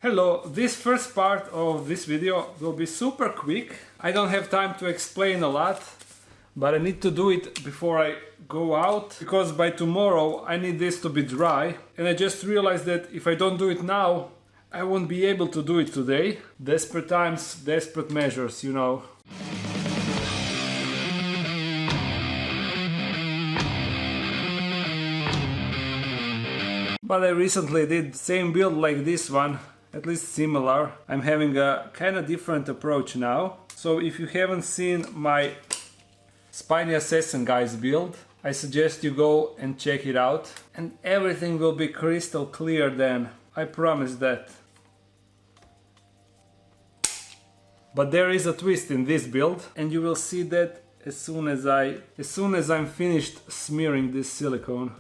Hello, this first part of this video will be super quick. I don't have time to explain a lot, but I need to do it before I go out, because by tomorrow I need this to be dry, and I just realized that if I don't do it now, I won't be able to do it today. Desperate times, desperate measures, you know. But I recently did the same build like this one, at least similar. I'm having a kind of different approach now. So if you haven't seen my Spiny Assassin guys build, I suggest you go and check it out. And everything will be crystal clear then, I promise that. But there is a twist in this build, and you will see that as soon as I'm finished smearing this silicone.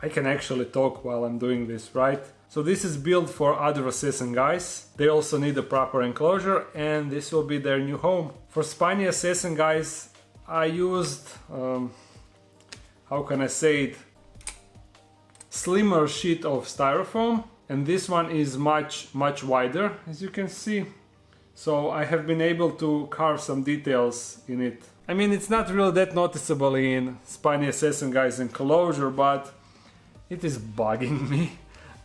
I can actually talk while I'm doing this, right? So this is built for other assassin guys. They also need a proper enclosure, and this will be their new home. For Spiny Assassin guys, I used, how can I say it, slimmer sheet of styrofoam, and this one is much wider, as you can see. So I have been able to carve some details in it. I mean, it's not really that noticeable in Spiny Assassin guys Enclosure, but it is bugging me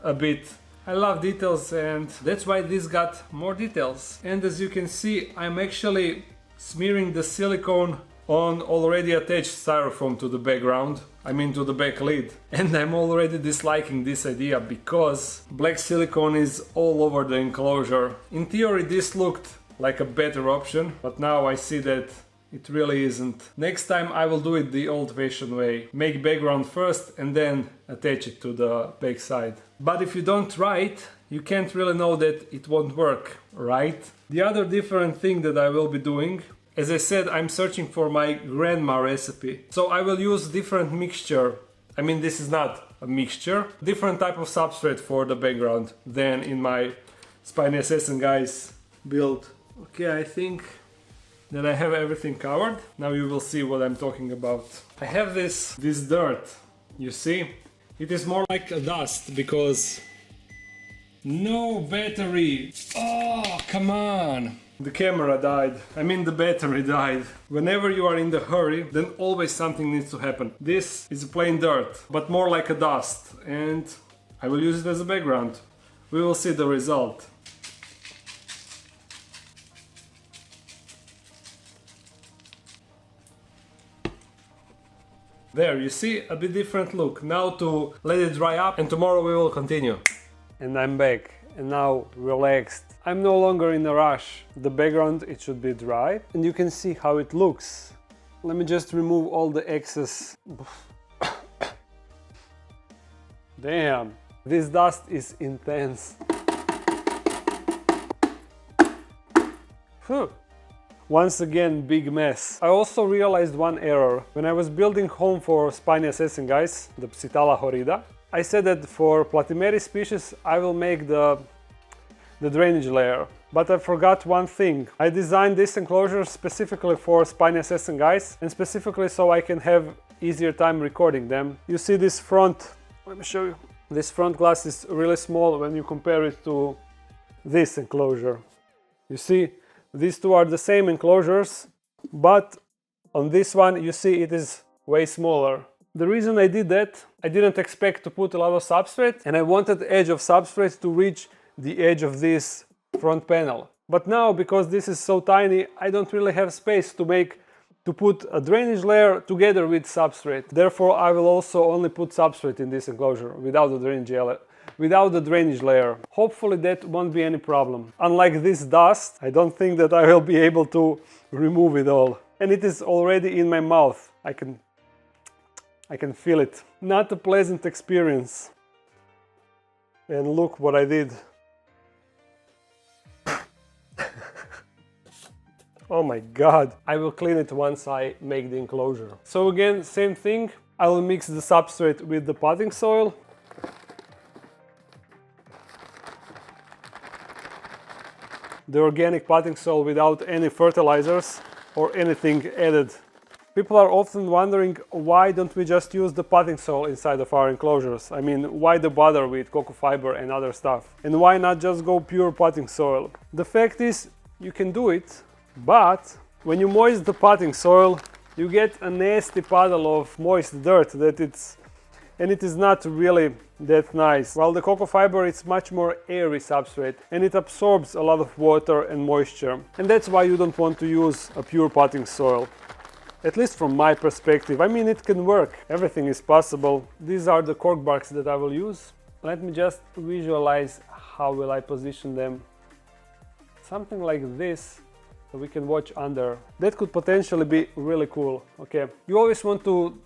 a bit. I love details, and that's why this got more details. And as you can see, I'm actually smearing the silicone on already attached styrofoam to the background, I mean to the back lid. And I'm already disliking this idea because black silicone is all over the enclosure. In theory this looked like a better option, but now I see that it really isn't. Next time I will do it the old-fashioned way. Make background first and then attach it to the back side. But if you don't try it, you can't really know that it won't work, right? The other different thing that I will be doing, as I said, I'm searching for my grandma recipe. So I will use different mixture. I mean, this is not a mixture. Different type of substrate for the background than in my Spiny Assassin guys build. Okay, I think that I have everything covered. Now you will see what I'm talking about. I have this dirt, you see? It is more like a dust because no battery. Oh, come on. The camera died. I mean the battery died. Whenever you are in the hurry, then always something needs to happen. This is plain dirt, but more like a dust, and I will use it as a background. We will see the result. There, you see, a bit different look. Now to let it dry up, and tomorrow we will continue. And I'm back, and now relaxed. I'm no longer in a rush. The background, it should be dry, and you can see how it looks. Let me just remove all the excess. Damn, this dust is intense. Phew. Once again, big mess. I also realized one error. When I was building home for Spiny Assassin guys, the Psittala horrida, I said that for platymeris species I will make the drainage layer. But I forgot one thing. I designed this enclosure specifically for Spiny Assassin guys, and specifically so I can have easier time recording them. You see this front, let me show you. This front glass is really small when you compare it to this enclosure. You see? These two are the same enclosures, but on this one you see it is way smaller. The reason I did that, I didn't expect to put a lot of substrate, and I wanted the edge of substrate to reach the edge of this front panel. But now, because this is so tiny, I don't really have space to put a drainage layer together with substrate. Therefore I will also only put substrate in this enclosure without the drainage layer. Hopefully that won't be any problem. Unlike this dust, I don't think that I will be able to remove it all. And it is already in my mouth. I can feel it. Not a pleasant experience. And look what I did. Oh my god. I will clean it once I make the enclosure. So again, same thing. I will mix the substrate with the potting soil. The organic potting soil without any fertilizers or anything added People are often wondering, why don't we just use the potting soil inside of our enclosures? I mean, why the bother with cocoa fiber and other stuff? And why not just go pure potting soil? The fact is, you can do it, but when you moist the potting soil, you get a nasty puddle of moist dirt and it is not really that nice. While the cocoa fiber is much more airy substrate and it absorbs a lot of water and moisture. And that's why you don't want to use a pure potting soil. At least from my perspective. I mean, it can work. Everything is possible. These are the cork barks that I will use. Let me just visualize how will I position them. Something like this, so we can watch under. That could potentially be really cool. Okay, you always want to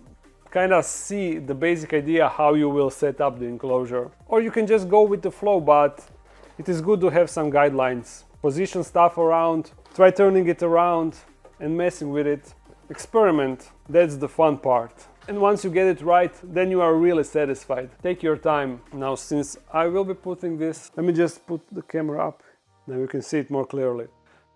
kind of see the basic idea how you will set up the enclosure. Or you can just go with the flow, but it is good to have some guidelines. Position stuff around, try turning it around and messing with it. Experiment, that's the fun part. And once you get it right, then you are really satisfied. Take your time. Now, since I will be putting this, let me just put the camera up. Now you can see it more clearly.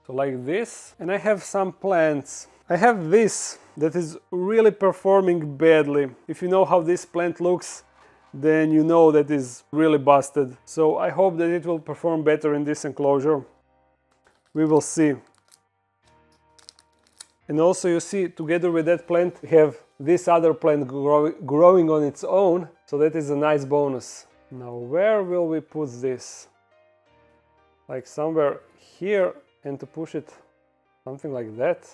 So like this, and I have some plants. I have this that is really performing badly. If you know how this plant looks, then you know that is really busted. So I hope that it will perform better in this enclosure. We will see. And also you see, together with that plant, we have this other plant growing on its own. So that is a nice bonus. Now where will we put this? Like somewhere here, and to push it something like that.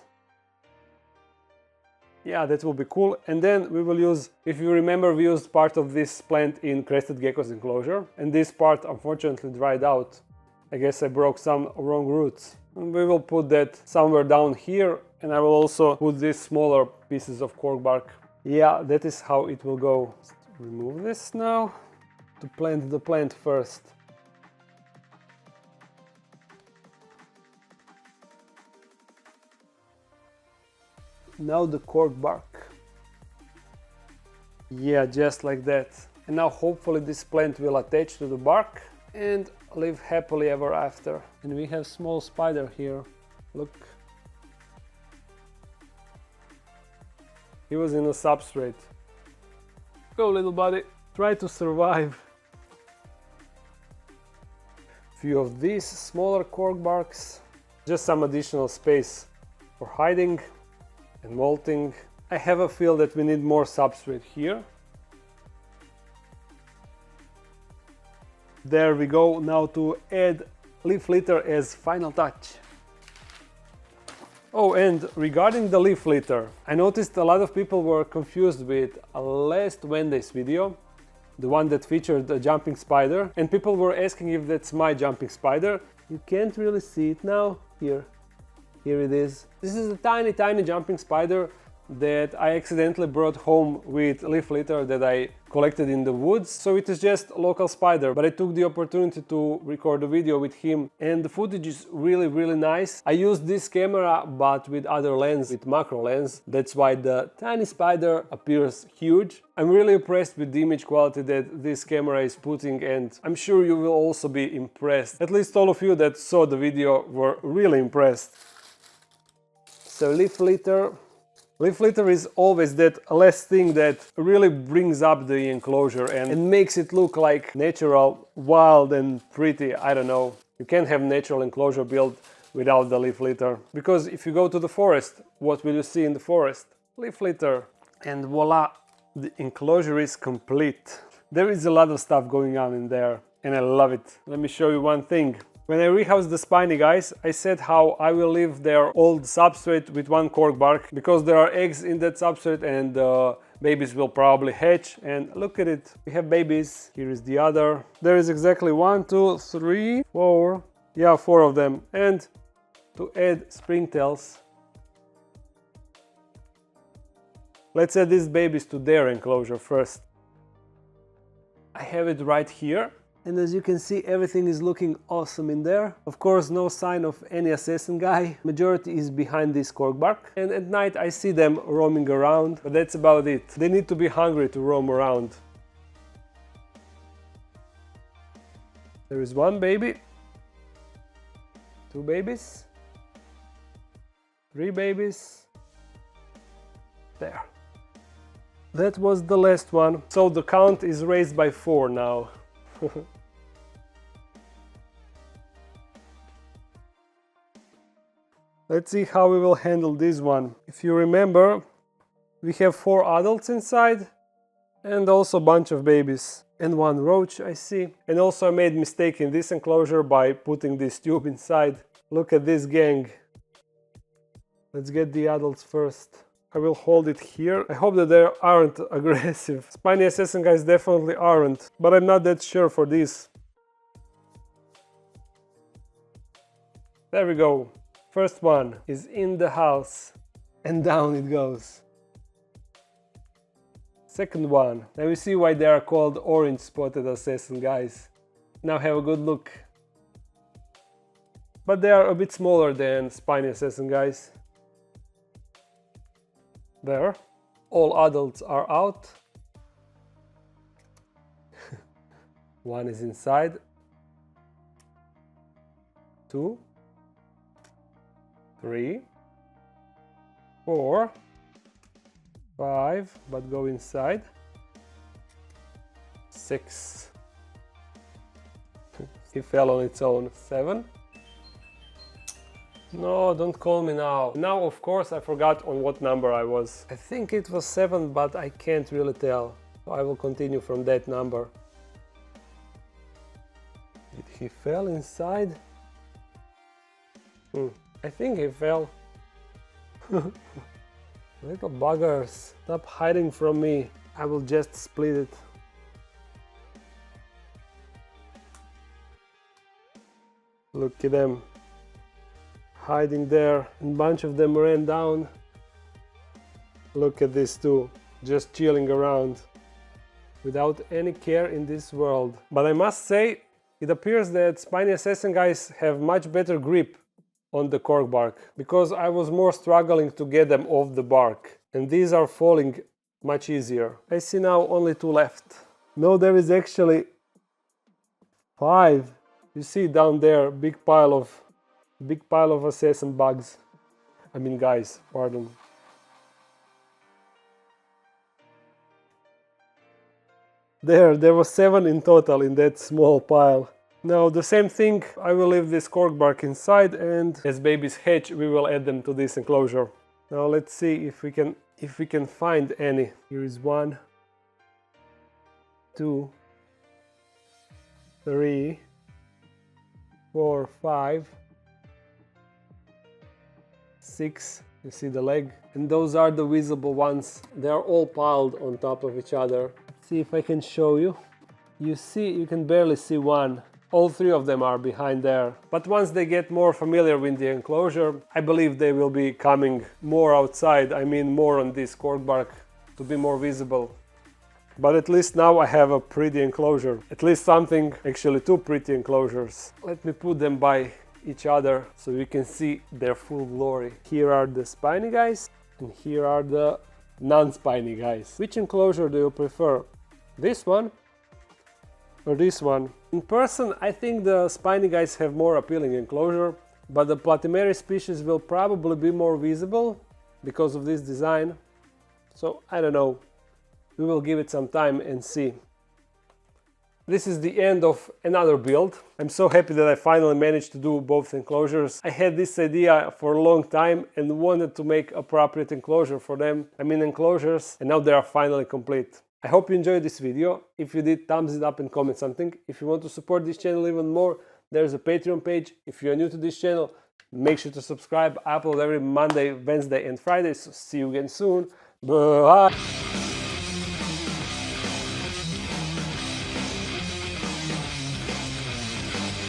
Yeah, that will be cool. And then we will use, if you remember, we used part of this plant in crested gecko's enclosure, and this part unfortunately dried out. I guess I broke some wrong roots. And we will put that somewhere down here, and I will also put these smaller pieces of cork bark. Yeah, that is how it will go. Let's remove this now to plant the plant first. Now the cork bark. Yeah, just like that. And now hopefully this plant will attach to the bark and live happily ever after. And we have small spider here. Look. He was in a substrate. Go, little buddy. Try to survive. Few of these smaller cork barks. Just some additional space for hiding and molting. I have a feel that we need more substrate here. There we go. Now to add leaf litter as final touch. Oh, and regarding the leaf litter, I noticed a lot of people were confused with last Wednesday's video, the one that featured the jumping spider, and people were asking if that's my jumping spider. You can't really see it now. Here it is. This is a tiny jumping spider that I accidentally brought home with leaf litter that I collected in the woods. So it is just a local spider, but I took the opportunity to record a video with him, and the footage is really nice. I used this camera but with other lens, with macro lens. That's why the tiny spider appears huge. I'm really impressed with the image quality that this camera is putting, and I'm sure you will also be impressed. At least all of you that saw the video were really impressed. So leaf litter. Leaf litter is always that last thing that really brings up the enclosure and makes it look like natural, wild and pretty. I don't know. You can't have natural enclosure built without the leaf litter. Because if you go to the forest, what will you see in the forest? Leaf litter. And voila, the enclosure is complete. There is a lot of stuff going on in there and I love it. Let me show you one thing. When I rehoused the spiny guys, I said how I will leave their old substrate with one cork bark because there are eggs in that substrate and babies will probably hatch. And look at it, we have babies. Here is the other. There is exactly 1, 2, 3, 4. Yeah, 4 of them. And to add springtails, let's add these babies to their enclosure first. I have it right here. And as you can see, everything is looking awesome in there. Of course, no sign of any assassin guy. Majority is behind this cork bark. And at night I see them roaming around, but that's about it. They need to be hungry to roam around. There is 1 baby, 2 babies, 3 babies, There. That was the last one. So the count is raised by 4 now. Let's see how we will handle this one. If you remember, we have 4 adults inside and also a bunch of babies. And 1 roach, I see. And also I made a mistake in this enclosure by putting this tube inside. Look at this gang. Let's get the adults first. I will hold it here. I hope that they aren't aggressive. Spiny assassin guys definitely aren't, but I'm not that sure for this. There we go. First one is in the house and down it goes. Second one. Now you see why they are called orange spotted assassin guys. Now have a good look. But they are a bit smaller than spiny assassin guys. There. All adults are out. 1 is inside. 2. 3. 4. 5, but go inside. 6. He fell on its own. 7. No, don't call me now. Now, of course, I forgot on what number I was. I think it was 7, but I can't really tell. So I will continue from that number. Did he fell inside? I think he fell. Little buggers, stop hiding from me. I will just split it. Look at them. Hiding there. A bunch of them ran down. Look at these two, just chilling around. Without any care in this world. But I must say, it appears that spiny assassin guys have much better grip on the cork bark, because I was more struggling to get them off the bark, and these are falling much easier. I see now only 2 left. No, there is actually 5. You see down there, big pile of assassin bugs. I mean guys, pardon. There was 7 in total in that small pile. Now the same thing, I will leave this cork bark inside, and as babies hatch we will add them to this enclosure. Now let's see if we can find any. Here is 1, 2, 3, 4, 5, 6. You see the leg? And those are the visible ones. They are all piled on top of each other. See if I can show you. You see, you can barely see one. All 3 of them are behind there. But once they get more familiar with the enclosure, I believe they will be coming more outside. I mean more on this cork bark to be more visible. But at least now I have a pretty enclosure. At least something, actually 2 pretty enclosures. Let me put them by each other so you can see their full glory. Here are the spiny guys and here are the non-spiny guys. Which enclosure do you prefer? This one or this one? In person, I think the spiny guys have more appealing enclosure, but the platymeris species will probably be more visible because of this design. So I don't know. We will give it some time and see. This is the end of another build. I'm so happy that I finally managed to do both enclosures. I had this idea for a long time and wanted to make appropriate enclosure for them. I mean enclosures, and now they are finally complete. I hope you enjoyed this video. If you did, thumbs it up and comment something. If you want to support this channel even more, there's a Patreon page. If you are new to this channel, make sure to subscribe. I upload every Monday, Wednesday and Friday. So see you again soon. Bye!